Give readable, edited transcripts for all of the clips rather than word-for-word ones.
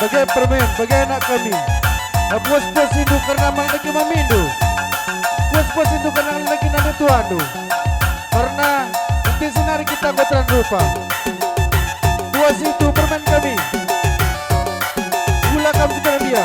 bagai permen, bagai anak kami. Puas-puas itu karena lagi mamindo. Puas-puas itu karena lagi nana tuanu. Karena nanti senari kita gotran rupa. Puas itu permen kami. Gula kami juga dia.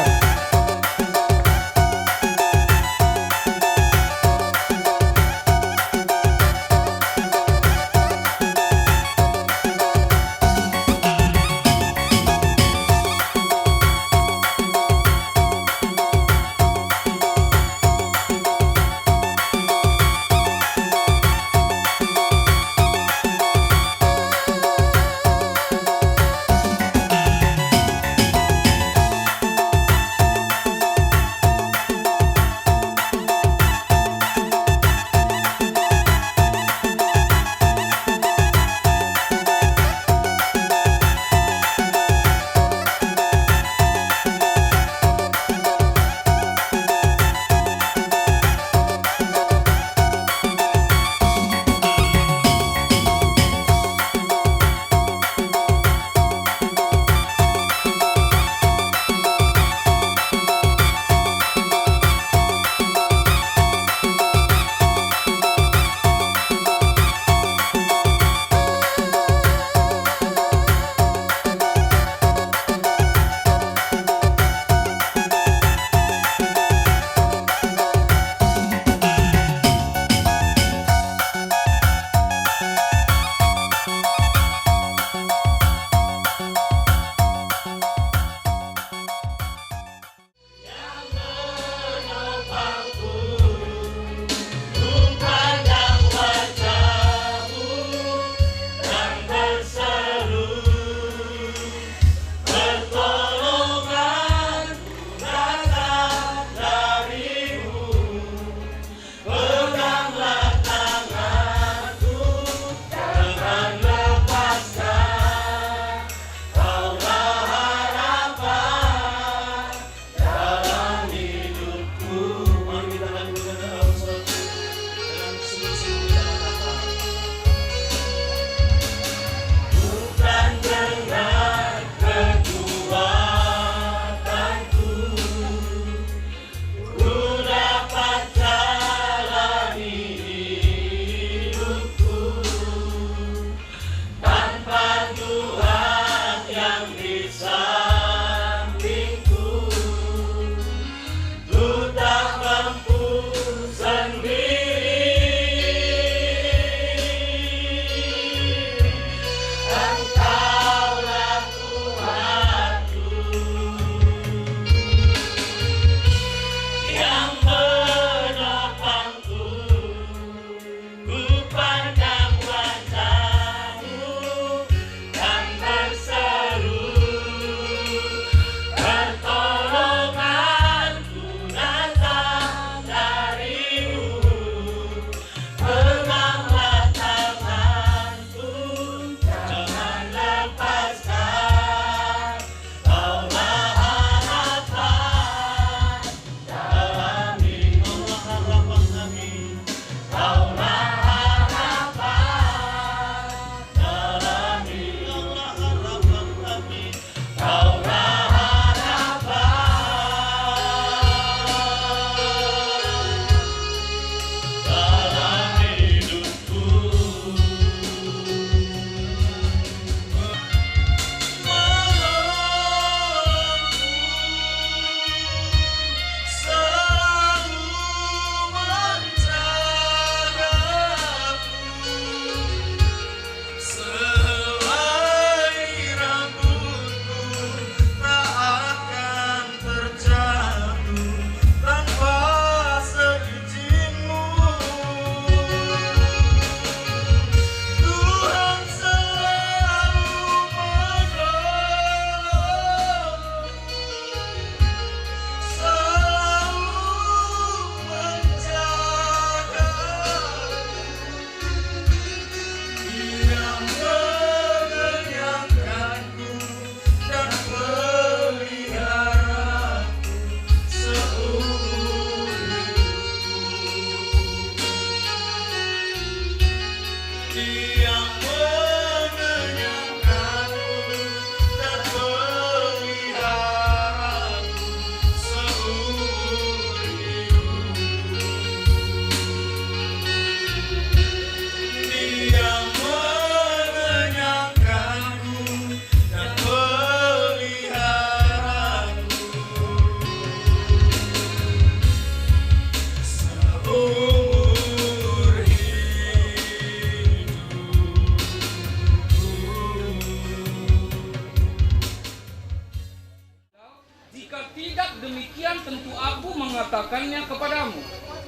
Jika tidak demikian tentu aku mengatakannya kepadamu.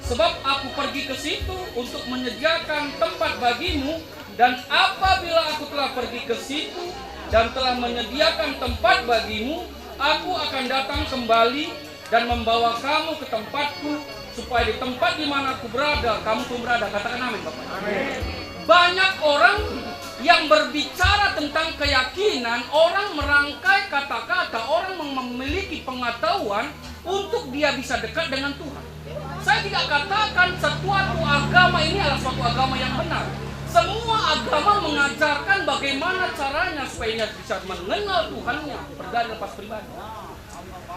Sebab aku pergi ke situ untuk menyediakan tempat bagimu, dan apabila aku telah pergi ke situ dan telah menyediakan tempat bagimu, aku akan datang kembali dan membawa kamu ke tempatku, supaya di tempat di mana aku berada, kamu pun berada. Katakan amin, Bapak. Amin. Banyak orang yang berbicara tentang keyakinan, orang merangkai kata-kata, orang memiliki pengetahuan untuk dia bisa dekat dengan Tuhan. Saya tidak katakan suatu agama ini adalah suatu agama yang benar. Semua agama mengajarkan bagaimana caranya supaya dia bisa mengenal Tuhannya, berdari lepas pribadi.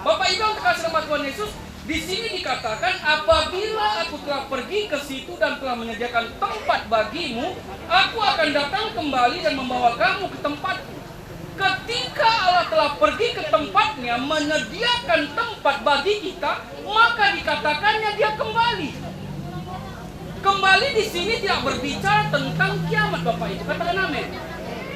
Bapak Ibu yang terkasih dalam Tuhan Yesus, di sini dikatakan apabila aku telah pergi ke situ dan telah menyediakan tempat bagimu, aku akan datang kembali dan membawa kamu ke tempatku. Ketika Allah telah pergi ke tempatnya menyediakan tempat bagi kita, maka dikatakannya dia kembali. Kembali di sini tidak berbicara tentang kiamat, Bapak Ibu. Katakan amin.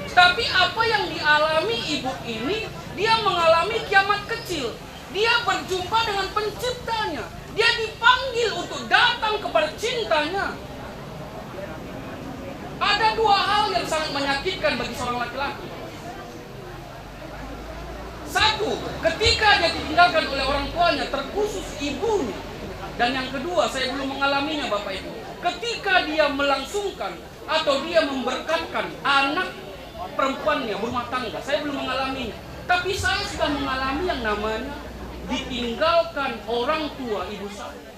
Tapi apa yang dialami ibu ini, dia mengalami kiamat kecil. Dia berjumpa dengan penciptanya. Dia dipanggil untuk datang kepada cintanya. Ada dua hal yang sangat menyakitkan bagi seorang laki-laki. Satu, ketika dia ditinggalkan oleh orang tuanya, terkhusus ibunya. Dan yang kedua, saya belum mengalaminya, Bapak Ibu. Ketika dia melangsungkan atau dia memberkatkan anak perempuannya berumah tangga, saya belum mengalaminya. Tapi saya sudah mengalami yang namanya ditinggalkan orang tua ibu saya.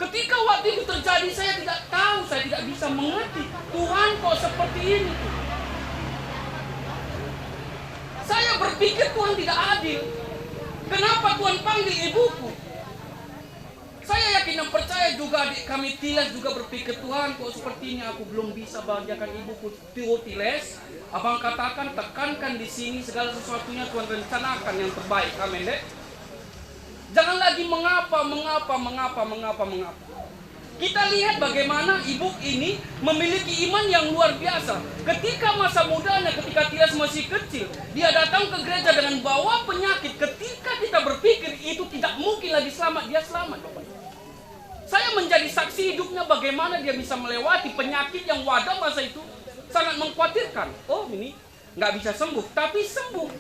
Ketika waktu itu terjadi, saya tidak tahu, saya tidak bisa mengerti. Tuhan kok seperti ini? Saya berpikir Tuhan tidak adil. Kenapa Tuhan panggil ibuku? Saya yakin dan percaya juga adik kami Tiles juga berpikir, Tuhan kok seperti ini aku belum bisa bahagiakan ibuku. Tiles, abang katakan, tekankan di sini segala sesuatunya Tuhan rencanakan yang terbaik. Amin, Dek. Jangan lagi mengapa. Kita lihat bagaimana ibu ini memiliki iman yang luar biasa. Ketika masa mudanya, ketika Tiles masih kecil, dia datang ke gereja dengan bawa penyakit. Ketika kita berpikir itu tidak mungkin lagi selamat, dia selamat, Bapak. Saya menjadi saksi hidupnya bagaimana dia bisa melewati penyakit yang wadah masa itu sangat mengkhawatirkan. Oh, ini nggak bisa sembuh, tapi sembuh.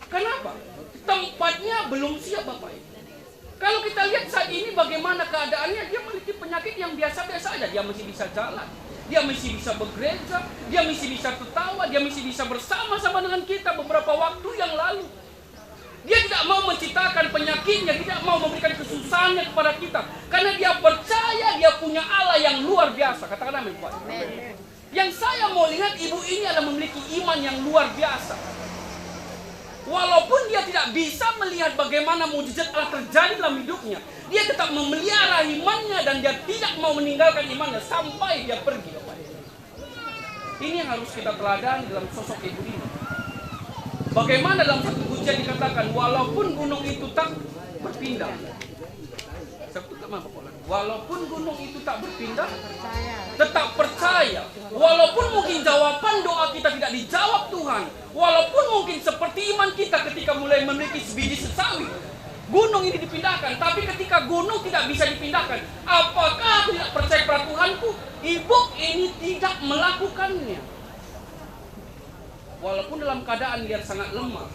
Kenapa? Tempatnya belum siap, Bapak. Kalau kita lihat saat ini bagaimana keadaannya, dia memiliki penyakit yang biasa-biasa aja. Dia masih bisa jalan, dia masih bisa bergereja, dia masih bisa tertawa, dia masih bisa bersama-sama dengan kita beberapa waktu yang lalu. Dia tidak mau menciptakan penyakitnya, tidak mau memberikan kesusahannya kepada kita. Karena dia percaya dia punya Allah yang luar biasa. Katakan amin, Pak. Yang saya mau lihat, ibu ini adalah memiliki iman yang luar biasa. Walaupun dia tidak bisa melihat bagaimana mujizat Allah terjadi dalam hidupnya, dia tetap memelihara imannya dan dia tidak mau meninggalkan imannya sampai dia pergi, Bapak. Ini yang harus kita teladani dalam sosok ibu ini. Bagaimana dalam satu pujian dikatakan, walaupun gunung itu tak berpindah. Walaupun gunung itu tak berpindah, tetap percaya. Walaupun mungkin jawaban doa kita tidak dijawab Tuhan, walaupun mungkin seperti iman kita ketika mulai memiliki sebiji sesawi, gunung ini dipindahkan. Tapi ketika gunung tidak bisa dipindahkan, apakah aku tidak percaya pada Tuhanku? Ibu ini tidak melakukannya. Walaupun dalam keadaan dia sangat lemah,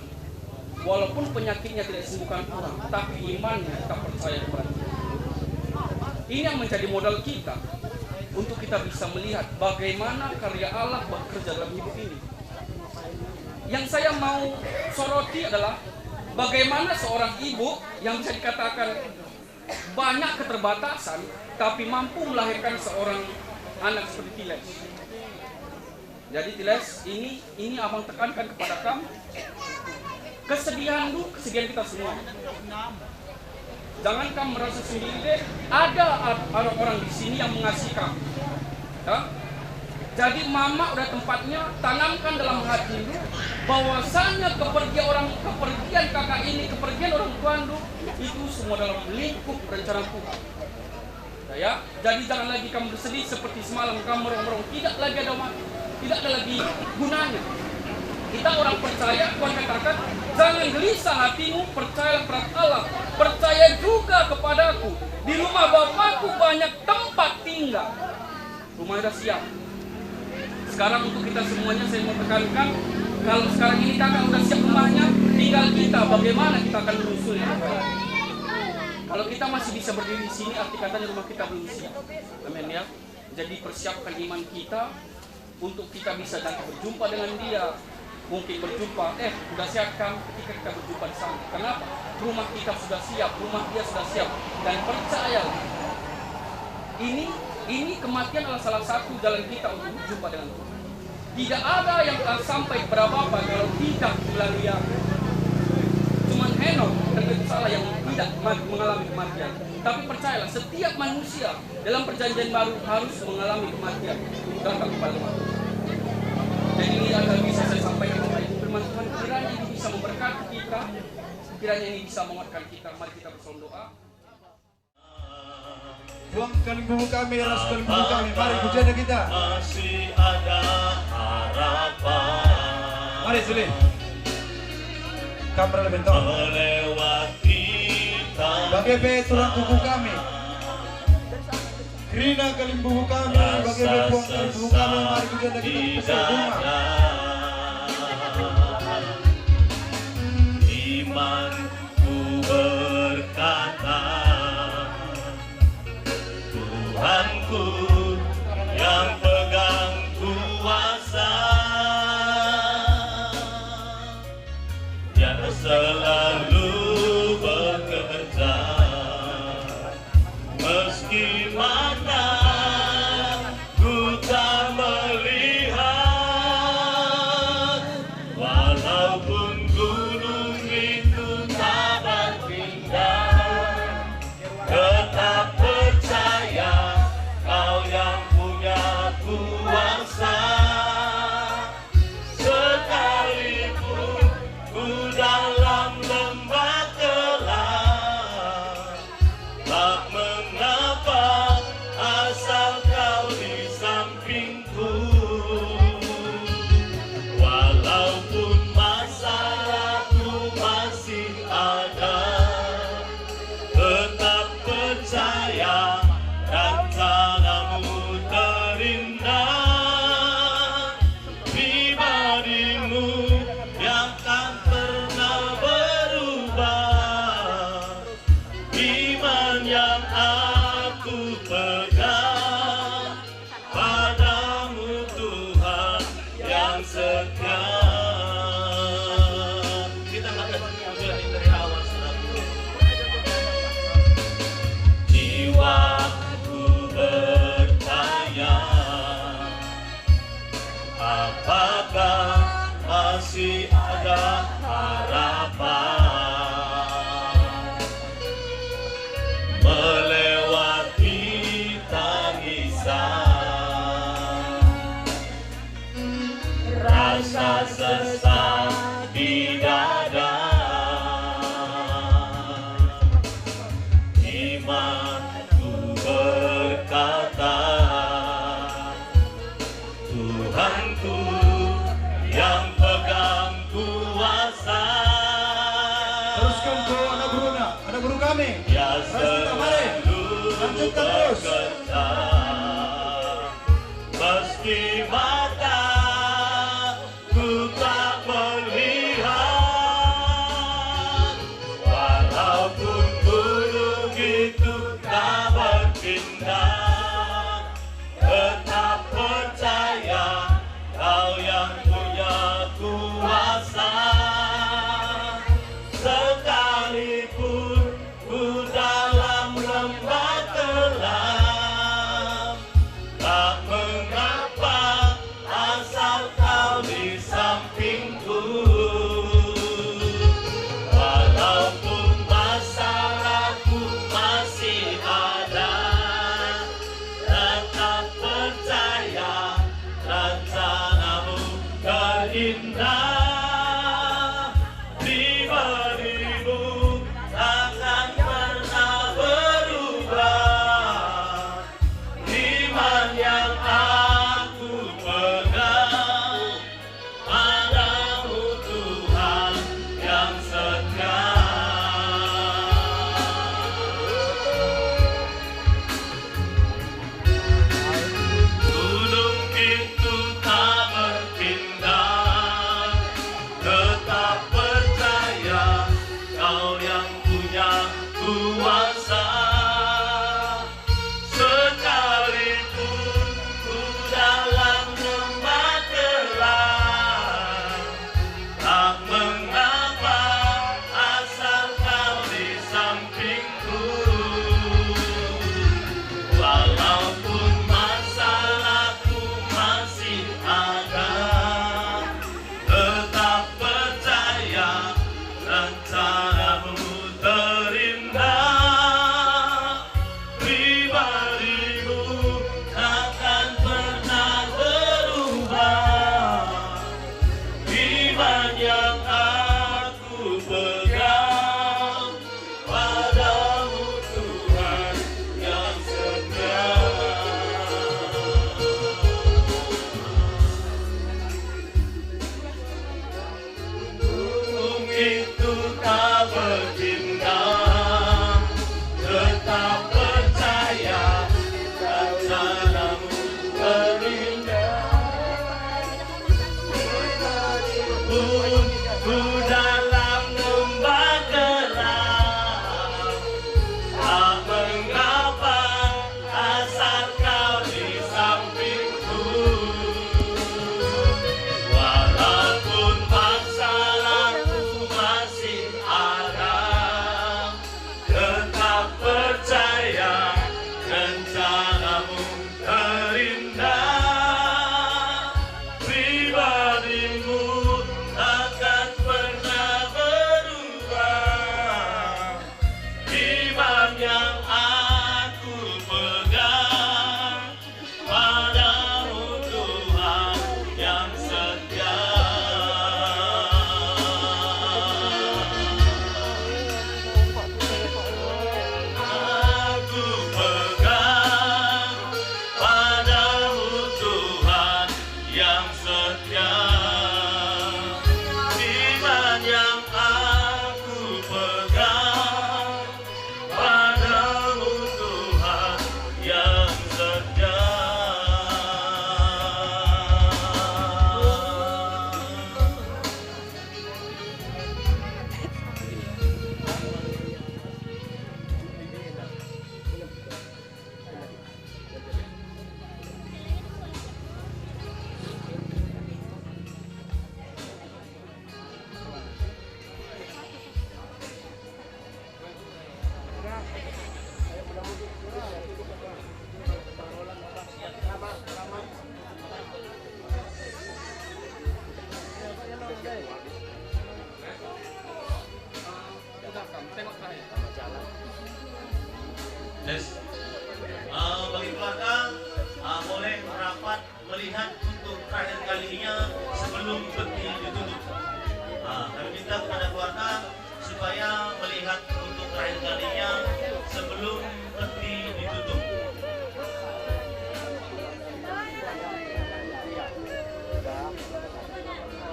walaupun penyakitnya tidak disembuhkan Tuhan, tapi imannya tetap percaya kepada Tuhan. Ini yang menjadi modal kita untuk kita bisa melihat bagaimana karya Allah bekerja dalam hidup ini. Yang saya mau soroti adalah bagaimana seorang ibu yang bisa dikatakan banyak keterbatasan, tapi mampu melahirkan seorang anak seperti Tiles. Jadi Tiles, ini abang tekankan kepada kamu. Kesedihan kita semua. Jangan kamu merasa sendiri deh. Ada orang-orang di sini yang mengasihi kamu. Ya? Jadi mama udah tempatnya tanamkan dalam hatimu bahwasanya kepergian kakak ini, kepergian orang tuanmu itu semua dalam lingkup rencana Tuhan. Ya, jadi jangan lagi kamu bersedih seperti semalam kamu merong-merong. Tidak lagi ada lagi gunanya. Kita orang percaya, Tuhan katakan, jangan gelisah hatimu, percayalah kepada Allah, percaya juga kepadaku. Di rumah Bapakku banyak tempat tinggal. Rumah sudah siap. Sekarang untuk kita semuanya saya mau tekankan, kalau sekarang ini kakak udah siap rumahnya, tinggal kita bagaimana kita akan menyusul. Kalau kita masih bisa berdiri di sini, arti katanya rumah kita belum siap. Amin ya. Jadi persiapkan iman kita untuk kita bisa nanti berjumpa dengan Dia. Mungkin berjumpa, sudah siap kan ketika kita berjumpa di sana. Kenapa? Rumah kita sudah siap, rumah Dia sudah siap. Dan percaya, ini kematian adalah salah satu jalan kita untuk berjumpa dengan Tuhan. Tidak ada yang akan sampai kepada Bapa kalau tidak melalui aku. Cuman Henok dan salah yang tidak mengalami kematian. Tapi percayalah, setiap manusia dalam perjanjian baru harus mengalami kematian. Datang kepada Tuhan. Dan ini agar bisa saya sampaikan kepada Ibu firman Tuhan. Kiranya ini bisa memberkati kita. Kiranya ini bisa menguatkan kita. Mari kita bersoal doa. Tuhan Kalimbuhu kami, Ras Kalimbuhu kami. Mari pujian kita. Masih ada harapan. Mari Suli. Kamera lebih tahu. Melewati Bagaimana tulang kuku kami. Krina Kalimbuhu kami. Bagaimana Tuhan Kalimbuhu kami. Mari pujian kita besar rumah. Imanku berkata, Tuhanku yang pegang kuasa, yang selalu bekerja, meski mana ku tak melihat, walaupun gunung itu tak berpindah, tetap percaya Kau yang punya kuasa. Sekalipun ku dalam lembah gelap, tak mengapa asal Kau di sampingku. Walaupun masalahku masih ada, tetap percaya rencanamu terindah. Pribadimu yang tak pernah berubah, iman yang aku pegang padamu Tuhan yang setia. Kita akan pujian dari awal saudaraku. Jiwaku bertanya, apakah masih ada harapan melewati tangisan, rasa sesak di dada. Imanku berkata, Tuhanku yang pegang kuasa. Teruskan ke anak guru kami. Ya Mari. Lanjutkan terus. bekerja, meski mata ku tak melihat, walaupun gunung itu tak berpindah, tetap percaya Kau yang punya kuasa. Sekalipun ku dalam lembah gelap, tak mengapa asal Kau di sampingku. Walaupun masalahku masih ada, tetap percaya rencanamu terindah. Pribadimu takkan pernah berubah, iman yang aku pegang padamu iman yang aku pegang padamu Tuhan yang setia. Gunung itu tak berpindah, tetap percaya rencanamu terindah. Ku dalam lembah gelap, tak mengapa asal kau di sampingku. Walaupun masalahku masih ada, tetap percaya rencanamu terindah. Pribadimu takkan pernah berubah. Iman yang aku pegang padamu Tuhan yang setia. Aku pegang padamu Tuhan yang setia. Iman yang aku pegang padamu Tuhan yang setia. Yes. Bagi keluarga boleh merapat melihat untuk terakhir kalinya sebelum peti ditutup. Kami minta kepada keluarga supaya melihat untuk terakhir kalinya sebelum peti ditutup.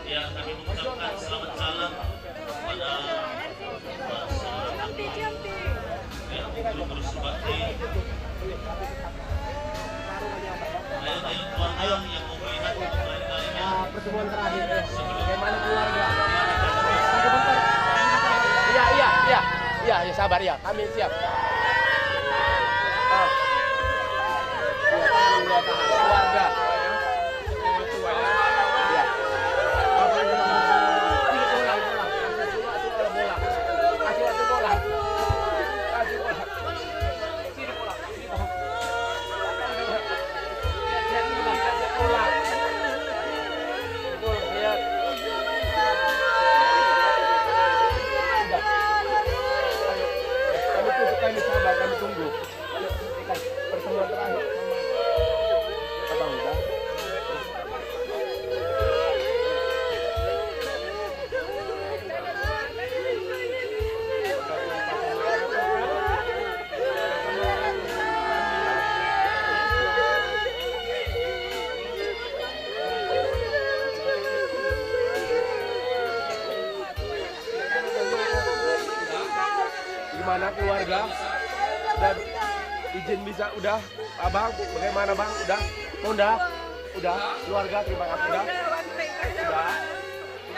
Ya, kami mengucapkan selamat salam kepada yang belum bersubakti. Ayo keluarga yang mau melihat untuk terakhir kalinya Pertemuan terakhir sebelum bagaimana keluarga? Iya, sabar ya, kami siap. Keluarga. Kami sabar, kami tunggu. Ayo, ikan pertemuan terakhir. Abang udah. Gimana keluarga? Udah izin bisa udah abang bagaimana bang udah keluarga terima kasih udah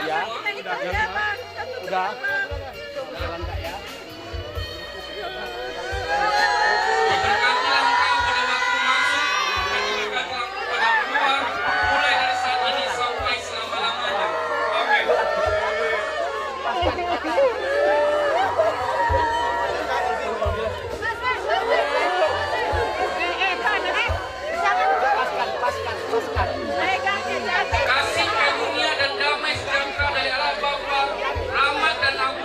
ya udah jalan kak ya. Diberkatilah engkau pada waktu masuk dan diberkatilah pada keluar mulai dari saat ini sampai selama-lamanya. Amin. Kasih karunia dan damai sejahtera dari Allah Bapa, rahmat dan ampun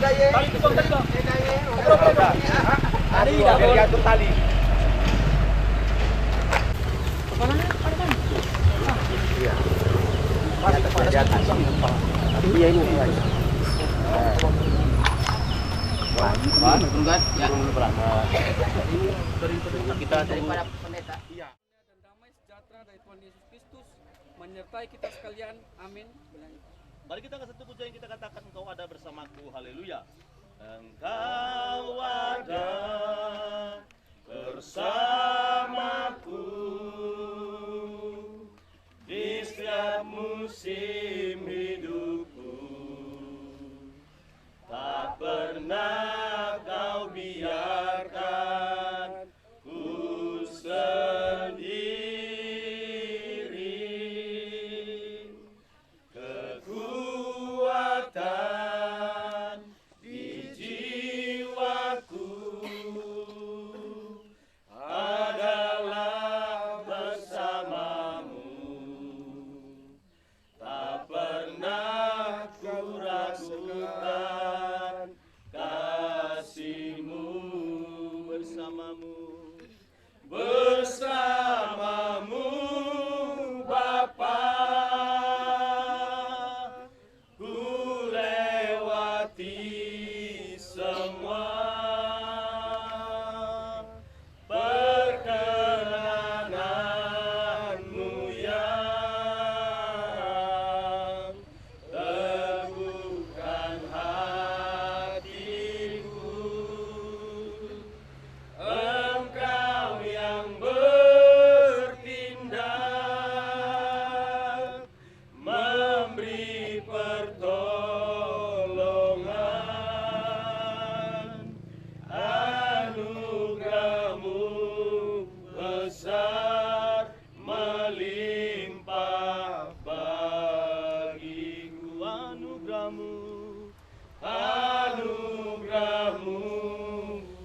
Tali itu bang, tali bang. Tadi biar diatur tali. Iya ini. Kita daripada pendeta. Iya. Dan damai sejahtera dari Tuhan Yesus Kristus menyertai kita sekalian. Amin. Mari kita satu pujian yang kita katakan, engkau ada bersamaku, haleluya. Engkau ada bersamaku di setiap musim hidupku. Tak pernah kau biarkan ku sendiri. Kekuatan di jiwaku adalah bersamamu. Tak pernah ku ragukan kasih-Mu bersamamu. Bersamamu Bapa, ku lewati semua perkenananmu yang teguhkan hatiku. Engkau yang bertindak, memberi pertolongan. Anugerah-Mu besar melimpah bagiku. Anugerah-Mu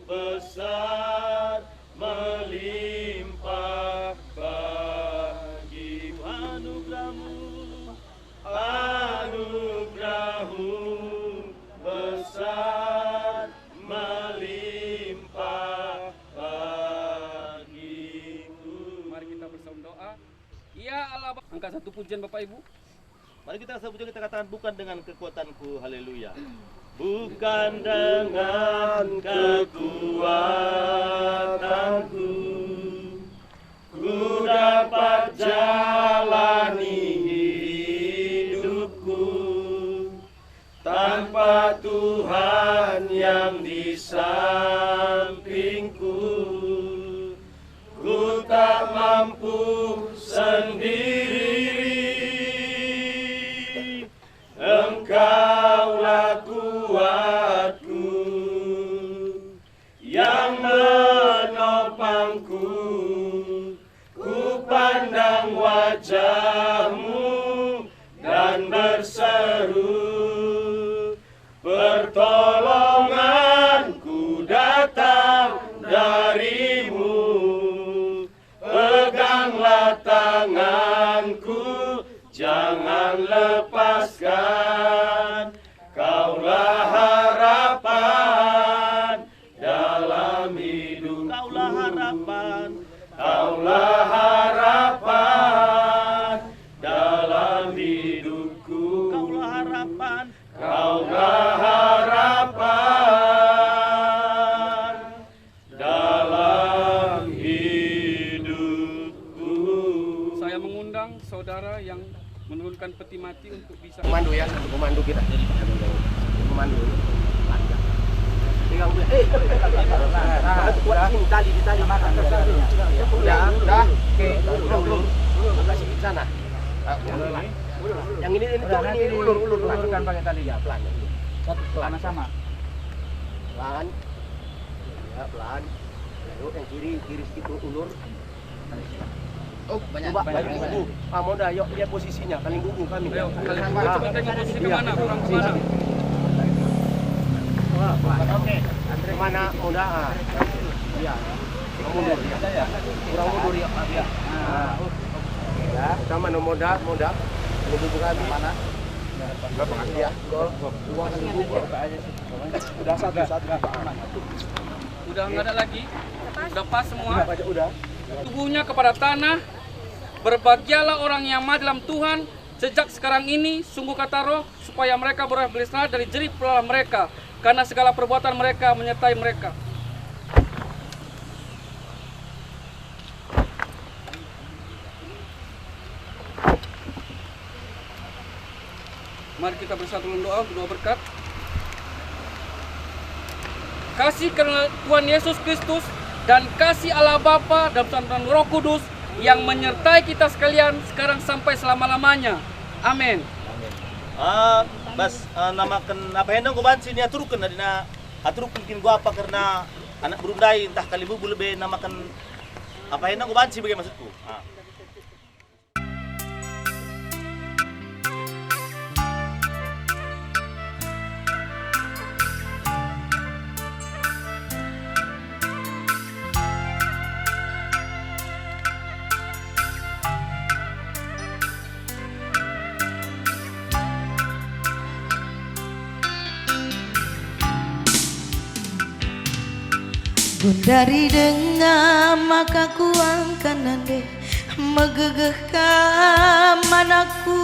besar melimpah bagiku. Anugerah-Mu besar melimpah bagiku. Mari kita bersama doa. Ya Allah, angkat satu pujian Bapak Ibu. Mari kita sebut, kita katakan, bukan dengan kekuatanku, haleluya. Bukan dengan kekuatanku ku dapat jalani hidupku tanpa Tuhan yang di sampingku. Ku tak mampu sendiri. Engkaulah kuatku yang menopangku. Ku pandang wajah-Mu dan berseru, pertolonganku datang dari-Mu. Peganglah tanganku, jangan lepaskan. Kaulah harapan dalam hidup. Kaulah harapan. Kaulah harapan dalam hidupku. Kaulah harapan. Kaulah harapan dalam hidupku. Saya mengundang saudara yang menurunkan peti mati untuk bisa Komando ya, komando kita. Komando. Pegang dia. Kuat sini tali di tali. Udah. Oke. Ulur. Kasih ke sana. Yang ini ulur. Masukkan pakai tali ya, pelan. Satu pelan sama. Pelan. Ya, pelan. Lalu yang kiri situ ulur. Oh, banyak. Bubu. Moda, yuk lihat posisinya. Kaling bubu kami. Ayo, kalian coba tengok posisi kemana, kurang kemana. Oke. Kemana Moda? Iya. Mundur ya. Kurang mundur ya. Iya. Ya, sama Moda. Kaling bubu kami. Mana? Udah nggak ada lagi? Udah pas semua? Tubuhnya kepada tanah. Berbahagialah orang yang mati dalam Tuhan sejak sekarang ini, sungguh kata Roh, supaya mereka beroleh belisna dari jerih pelalang mereka, karena segala perbuatan mereka menyertai mereka. Mari kita bersatu dalam doa berkat. Kasih karena Tuhan Yesus Kristus dan kasih Allah Bapa dan Tuhan Roh Kudus yang menyertai kita sekalian sekarang sampai selama-lamanya. Amin. Bas namakan apa hendak ko ban sini aturukan adina aturukan kin gua apa karena anak berundai entah kali bu lebih namakan apa hendak ko ban sih bagaimana maksudku. Dari dengar maka ku angkat nande megegehkan manaku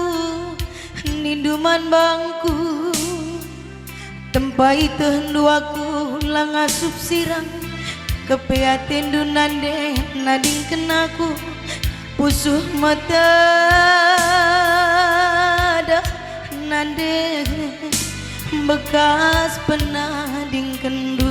ninduman bangku tempai tenduaku langasup sirang kepeaten dunande nading kenaku pusuh mata dah nande bekas penading kendu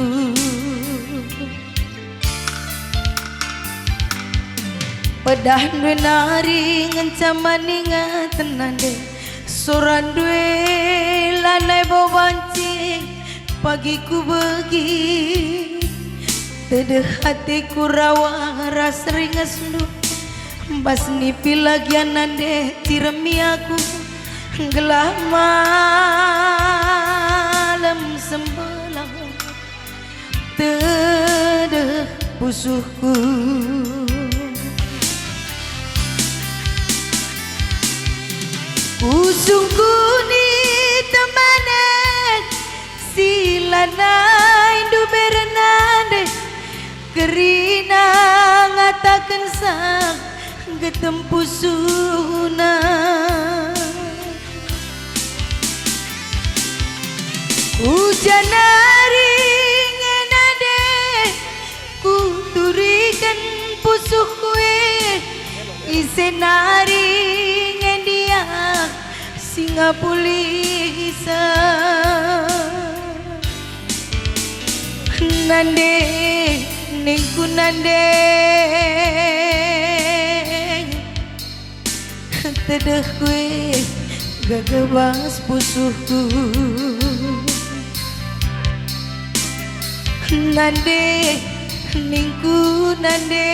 pedah due nari ngencaman ingatan nande soran due lanai bobanci pagi ku begi tedeh hatiku rawa ras ringas nu bas nipi lagian nande tiremi aku gelah malam sembelang tedeh pusuhku usungku ni temanen silanai du berenande kerina ngatakan sang getempusuna hujan hari ngenade ku turikan pusuh kue isenari ngendia singa pulisa nande ningku nande tedeh kue gagabas pusuhku nande ningku nande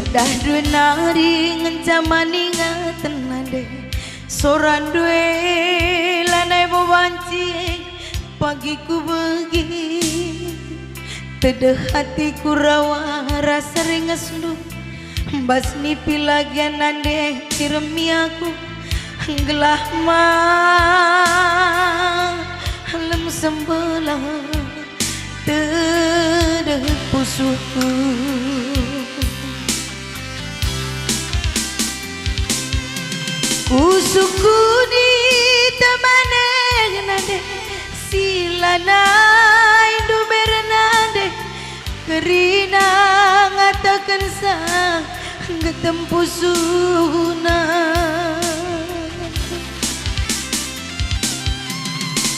dah dua nari ngencaman ingatan nande soran dua lanai bobanci pagi ku begi tedeh hatiku rawa rasa ringas nu bas nipi lagian nande tiremi aku gelah malam sembelah tedeh pusuhku usuku di temanen nande silanai du berenande kerina ngatakan sang getempusuna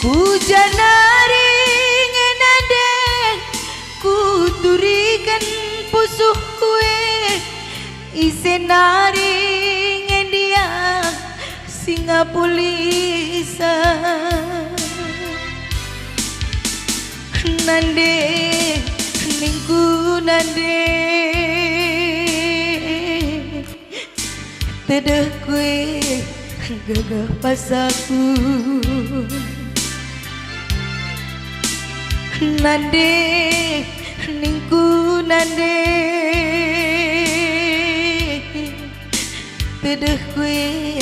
hujan hari ngenade isenari ngendia singa pulisa nande ningku nande tedeh kue gagah pasaku nande ningku nande tedeh kue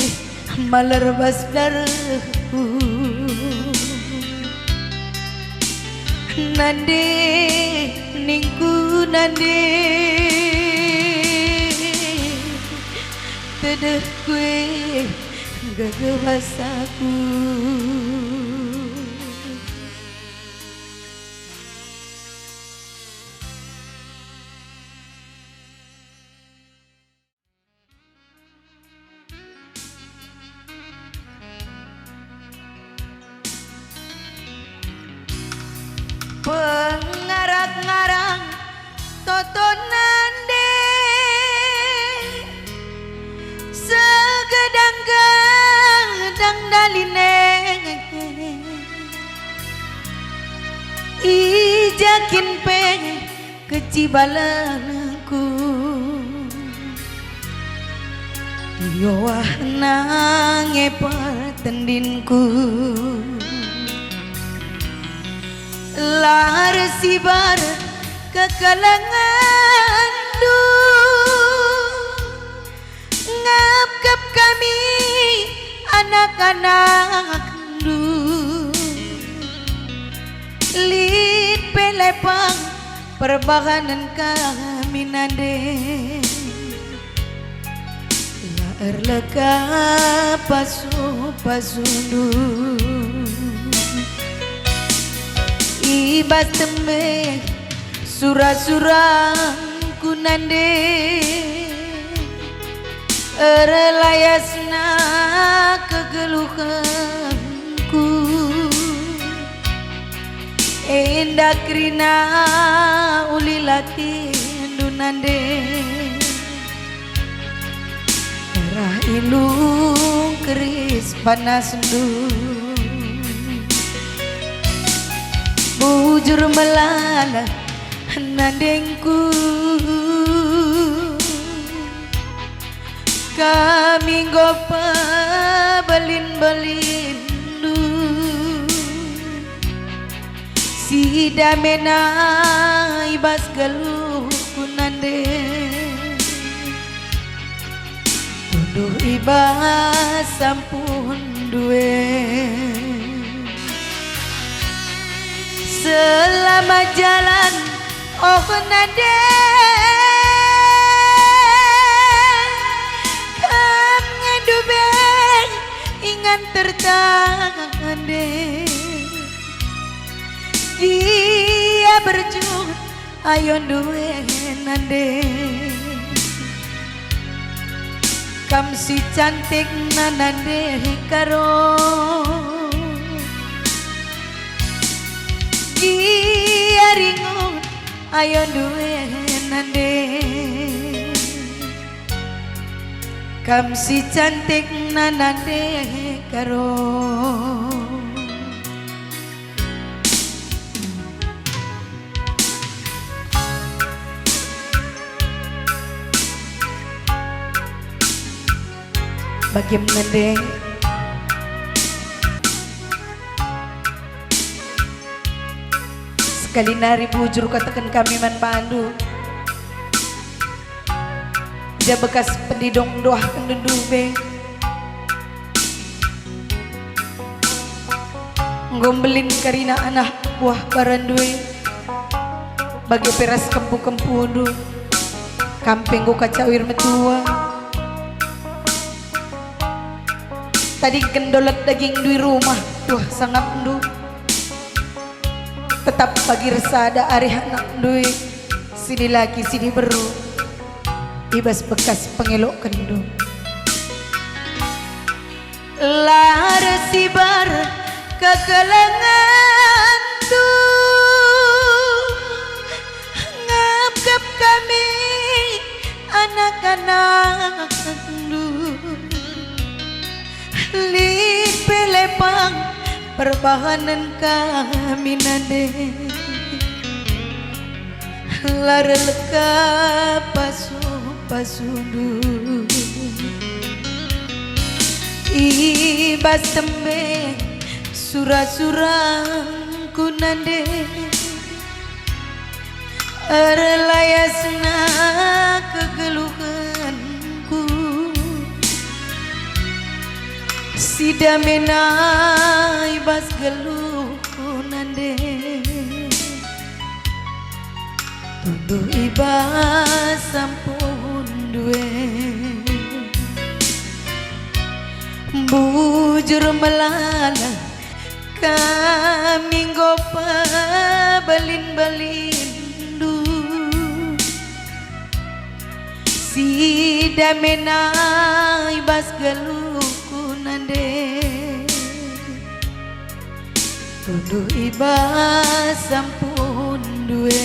malar basdarku nande ningku nande tedeh kue gagah pasaku. Pengarang-ngarang totonan de segedang-gedang daline ijakin peng kecibalanku Yowah nange patendinku lar sibar kekalangan du ngapkap kami anak-anak du lid pelepang perbahanan kami nande lar leka pasu-pasundu ibas tembe surah-surah kunande relayasna kegeluhanku endak rina ulilati dunande erah ilung keris panas du bujur melala nandengku kami gopa belin-belin du si damena ibas galuh kunande tuduh ibas sampun duwe selama jalan oh nade kam ngedubeng ingan tertangande dia berjuang ayo duwe nande kam si cantik nanande karo dia ringon ayo duwe nande kam si cantik nanande karo bagaimana deh sekali nari bujur katakan kami man pandu dia bekas pendidong doah kendudube ngombelin karina anak buah barandue bagi peras kempu-kempudu kampeng go kacawir metua tadi kendolat daging di rumah tuh sangat ndu tetap pagi resada ari anak duit sini lagi sini beru ibas bekas pengelok kendu lar sibar kekelengan tu ngapkap kami anak kanandu li pelepang perbahanan kami nade lareleka pasundu ibas tembe surang kunande relayasna kegeluhanku sidamena ibas geluh nande tunduh ibas sampun duwe bujur melala kami gopa balin-balindu sidamena ibas geluhku nande tunduh ibas sampun duwe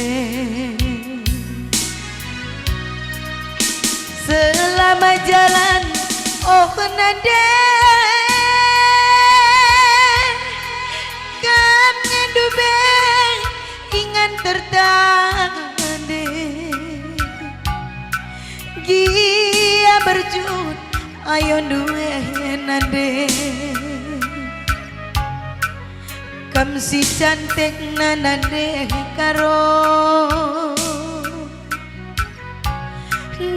selama jalan oh nande kami dube ingan tertande gia berjut ayo duwe nande kam si cantik nande karo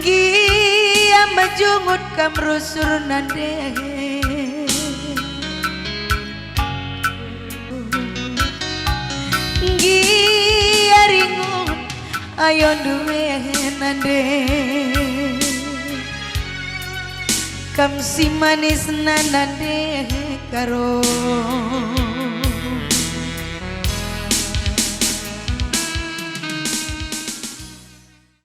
gia majungut kam rusur nande gia ringut ayo duwe nande kam si manis nande karo